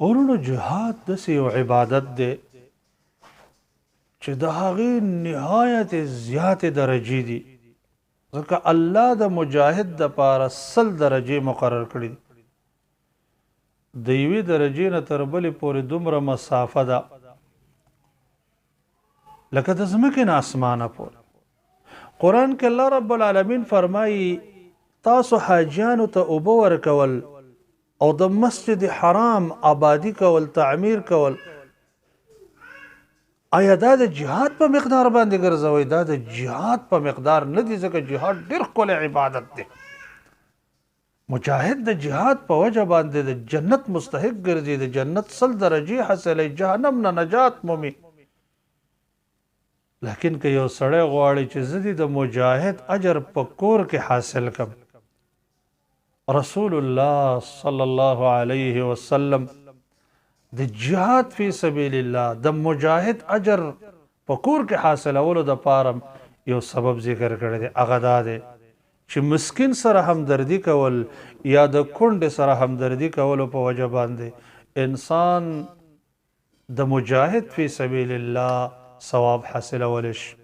ورونو جهاد داسې یو عبادت دی چې د هغې نهایت زیاتې درجې دي، ځکه الله د مجاهد دپاره 100 درجې مقرر کړي دي. د یوې درجې نه تر بلې پورې دومره مسافه ده لکه د ځمکې نه اسمانه پورې. قرآن کې الله رب العالمین فرمایي تاسو حاجیانو ته اوبه ورکول او د مسجد حرام آبادی کول، تعمیر کول، آیا دا د جهاد په مقدار باندې ګرځوي؟ دا د جهاد په مقدار نه دي، ځکه جهاد ډېر ښکلی عبادت دی. مجاهد د جهاد په وجه باندې د جنت مستحق ګرځي، د جنت 100 درجې حاصلوي، جهنم نه نجات مومي. لیکن که یو سړی غواړي چې زه دې د مجاهد اجر په کور کې حاصل کړم، رسول الله صلی الله علیه وسلم د جهاد فی سبیل الله د مجاهد اجر په کور کې حاصلولو دپاره یو سبب ذکر کړی دی. هغه دا دی چې مسکین سره همدردي کول یا د کونډې سره همدردي کولو په وجه باندې انسان د مجاهد فی سبیل الله ثواب حاصلولی شي.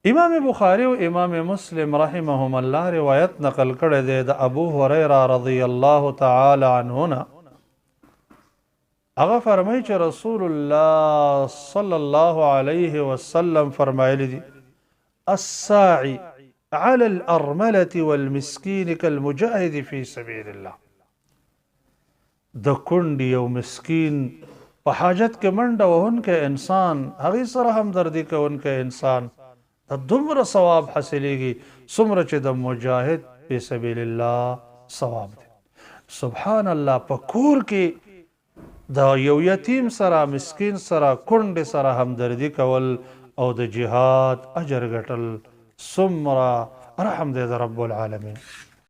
امام بخاری او امام مسلم رحمهم الله روایت نقل کړی دی د ابو هریره رضی الله تعالی عنه نه. هغه فرمایي چې رسول الله صلی الله علیه وسلم فرمایلی دي الساعي على الارمله والمسكين كالمجاهد في سبيل الله. د کونډې او مسکین په حاجت کې منډه وهونکی انسان، هغې سره همدردي کوونکی انسان د دومره ثواب حاصلیږي څومره چې د مجاهد فی سبیل الله ثواب دی. سبحان الله، په کور کې د یو یتیم سره، مسکین سره، کونډې سره همدردي کول او د جهاد اجر ګټل څومره رحم دی د رب العالمین.